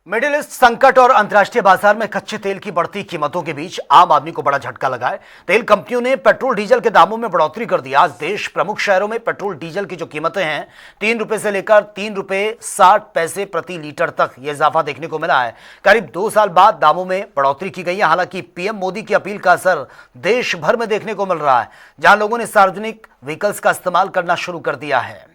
Middle east संकट और अंतर्राष्ट्रीय बाजार में कच्चे तेल की बढ़ती कीमतों के बीच आम आदमी को बड़ा झटका लगा है। तेल कंपनियों ने पेट्रोल डीजल के दामों में बढ़ोतरी कर दी। आज देश प्रमुख शहरों में पेट्रोल डीजल की जो कीमतें हैं, 3 रुपए से लेकर 3 रुपए 60 पैसे प्रति लीटर तक यह इजाफा देखने को मिला है। करीब 2 साल बाद दामों में बढ़ोतरी की गई है। हालांकि पीएम मोदी की अपील का असर देश भर में देखने को मिल रहा है, जहां लोगों ने सार्वजनिक व्हीकल्स का इस्तेमाल करना शुरू कर दिया है।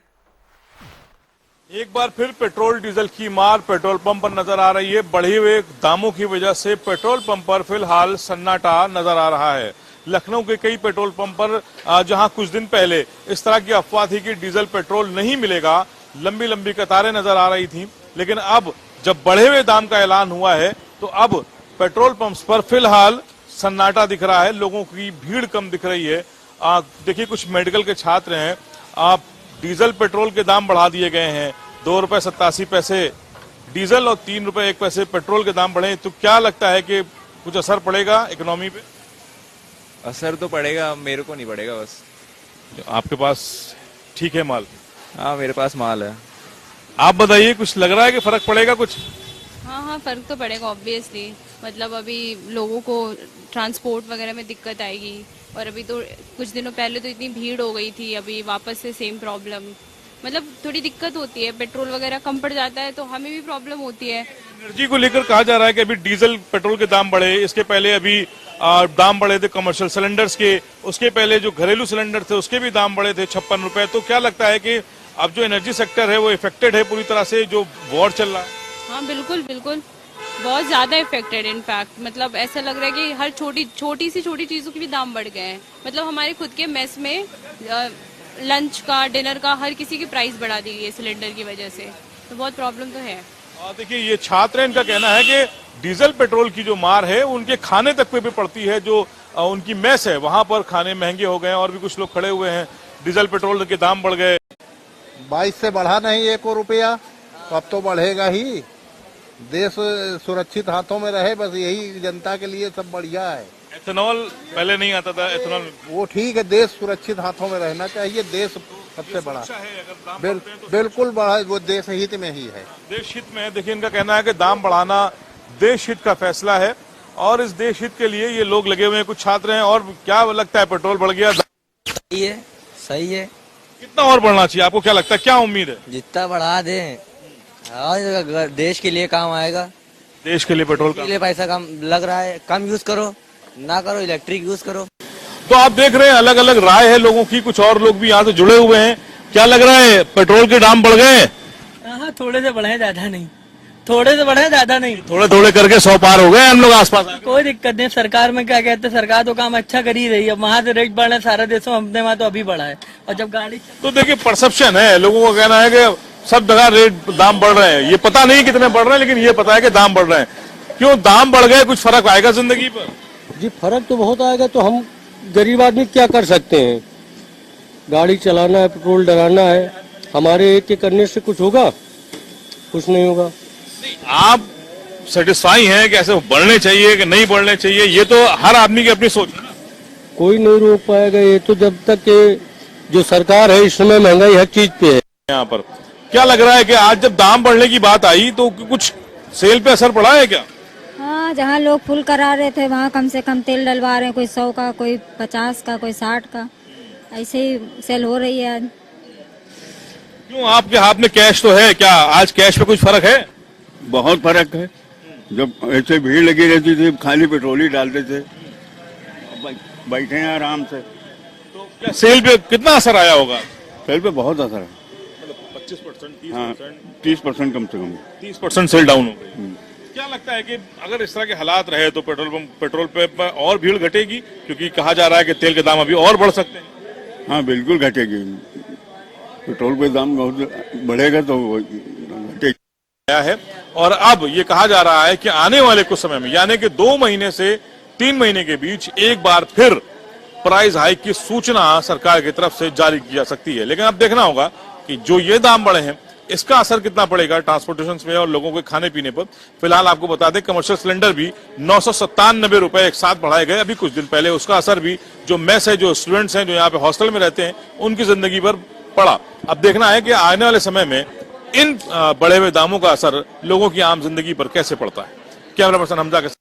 एक बार फिर पेट्रोल डीजल की मार पेट्रोल पंप पर नजर आ रही है। बढ़े हुए दामों की वजह से पेट्रोल पंप पर फिलहाल सन्नाटा नजर आ रहा है। लखनऊ के कई पेट्रोल पंप पर जहां कुछ दिन पहले इस तरह की अफवाह थी कि डीजल पेट्रोल नहीं मिलेगा, लंबी लंबी कतारें नजर आ रही थी, लेकिन अब जब बढ़े हुए दाम का ऐलान हुआ है तो अब पेट्रोल पंप्स पर फिलहाल सन्नाटा दिख रहा है। लोगों की भीड़ कम दिख रही है। देखिए, कुछ मेडिकल के छात्र हैं। डीजल पेट्रोल के दाम बढ़ा दिए गए हैं। 2 रुपए 87 पैसे डीजल और 3 रुपए 1 पैसे पेट्रोल के दाम बढ़े। तो क्या लगता है कि कुछ असर पड़ेगा इकोनॉमी पे? असर तो पड़ेगा, मेरे को नहीं पड़ेगा। बस आपके पास ठीक है माल? हाँ, मेरे पास माल है। आप बताइए, कुछ लग रहा है कि फर्क पड़ेगा कुछ? हाँ, फर्क तो पड़ेगा ऑब्वियसली। मतलब अभी लोगों को ट्रांसपोर्ट वगैरह में दिक्कत आएगी, और अभी तो कुछ दिनों पहले तो इतनी भीड़ हो गई थी, अभी वापस से सेम प्रॉब्लम। मतलब थोड़ी दिक्कत होती है, पेट्रोल वगैरह कम पड़ जाता है तो हमें भी प्रॉब्लम होती है। एनर्जी को लेकर कहा जा रहा है कि अभी डीजल पेट्रोल के दाम बढ़े, इसके पहले अभी दाम बढ़े थे कमर्शियल सिलेंडर्स के, उसके पहले जो घरेलू सिलेंडर थे उसके भी दाम बढ़े थे 56 रुपए। तो क्या लगता है कि अब जो एनर्जी सेक्टर है वो इफेक्टेड है पूरी तरह से, जो वॉर चल रहा है? हाँ, बिल्कुल बिल्कुल, बहुत ज्यादा इफेक्टेड। इनफैक्ट मतलब ऐसा लग रहा है कि हर छोटी चीजों के भी दाम बढ़ गए हैं। मतलब हमारे खुद के मेस में लंच का, डिनर का, हर किसी की प्राइस बढ़ा दी गई है सिलेंडर की वजह से। तो बहुत प्रॉब्लम तो है। देखिए, ये छात्र हैं, इनका कहना है कि डीजल पेट्रोल की जो मार है उनके खाने तक पे भी पड़ती है। जो उनकी मेस है वहां पर खाने महंगे हो गए हैं। और भी कुछ लोग खड़े हुए हैं। डीजल पेट्रोल के दाम बढ़ गए। 22 से बढ़ा नहीं 1 रुपया, अब तो बढ़ेगा ही। देश सुरक्षित हाथों में रहे, बस यही जनता के लिए सब बढ़िया है। एथेनॉल पहले नहीं आता था, एथेनॉल वो ठीक है, देश सुरक्षित हाथों में रहना चाहिए। देश सबसे बड़ा बिल्कुल बड़ा, वो देश हित में ही है, देश हित में है। देखिए, इनका कहना है कि दाम बढ़ाना देश हित का फैसला है और इस देश हित के लिए ये लोग लगे हुए हैं। कुछ छात्र हैं। और क्या लगता है, पेट्रोल बढ़ गया? सही है। कितना और बढ़ना चाहिए? आपको क्या लगता है, क्या उम्मीद है? जितना बढ़ा दे और देश के लिए काम आएगा। देश के लिए पेट्रोल के लिए पैसा कम लग रहा है, कम यूज करो, ना करो इलेक्ट्रिक यूज करो। तो आप देख रहे हैं, अलग अलग राय है लोगों की। कुछ और लोग भी यहाँ से जुड़े हुए हैं। क्या लग रहा है, पेट्रोल के दाम बढ़ गए? हाँ, थोड़े से बढ़े, ज्यादा नहीं। थोड़े से बढ़े, ज्यादा नहीं। थोड़े थोड़े करके 100 पार हो गए हम लोग आसपास। कोई दिक्कत नहीं। सरकार में क्या कहते हैं, सरकार तो काम अच्छा कर ही रही है। वहाँ से रेट बढ़ रहे सारे देशों में, अपने वहाँ तो अभी बढ़ा है। और जब गाड़ी तो देखिए, परसेप्शन है, लोगों का कहना है कि सब जगह रेट दाम बढ़ रहे हैं। ये पता नहीं कितने बढ़ रहे हैं, लेकिन ये पता है कि दाम बढ़ रहे हैं। क्यों दाम बढ़ गए? कुछ फर्क आएगा जिंदगी पर? जी, फर्क तो बहुत आएगा। तो हम गरीब आदमी क्या कर सकते हैं? गाड़ी चलाना है, पेट्रोल डलाना है, हमारे एक के करने से कुछ होगा? कुछ नहीं होगा। आप सेटिस्फाई हैं कि ऐसे बढ़ने चाहिए कि नहीं बढ़ने चाहिए? ये तो हर आदमी की अपनी सोच है ना। कोई नहीं रोक पाएगा ये तो, जब तक के जो सरकार है इस समय महंगाई हर चीज पे है। यहाँ पर क्या लग रहा है कि आज जब दाम बढ़ने की बात आई तो कुछ सेल पे असर पड़ा है क्या? हाँ, जहाँ लोग फुल करा रहे थे वहाँ कम से कम तेल डलवा रहे हैं। कोई 100 का, कोई 50 का, कोई 60 का, ऐसे ही सेल हो रही है आज। क्यों, आपके हाथ में कैश तो है, क्या आज कैश पे कुछ फर्क है? बहुत फर्क है। जब ऐसे भीड़ लगी रहती थी, खाली पेट्रोल ही डालते थे, बैठे हैं आराम से। तो क्या सेल पे कितना असर आया होगा? सेल पे बहुत असर है। 25%, 30% कम से कम। 30% सेल डाउन हो गई। क्या लगता है कि अगर इस तरह के हालात रहे तो पेट्रोल पे और भीड़ घटेगी? क्योंकि कहा जा रहा है कि तेल के दाम अभी और बढ़ सकते हैं। हाँ, बिल्कुल घटेगी। पेट्रोल पे दाम बहुत बढ़ेगा तो घटेगी है। और अब ये कहा जा रहा है कि आने वाले कुछ समय में, यानी कि 2 महीने से 3 महीने के बीच एक बार फिर प्राइस हाइक की सूचना सरकार की तरफ से जारी की जा सकती है। लेकिन अब देखना होगा कि जो ये दाम बढ़े हैं इसका असर कितना पड़ेगा ट्रांसपोर्टेशन में और लोगों के खाने पीने पर। फिलहाल आपको बता दें, कमर्शियल सिलेंडर भी 997 रुपए एक साथ बढ़ाए गए अभी कुछ दिन पहले। उसका असर भी जो मेस है, जो स्टूडेंट्स हैं, जो यहाँ पे हॉस्टल में रहते हैं, उनकी जिंदगी पर पड़ा। अब देखना है कि आने वाले समय में इन बढ़े हुए दामों का असर लोगों की आम जिंदगी पर कैसे पड़ता है। कैमरा पर्सन हमजा के साथ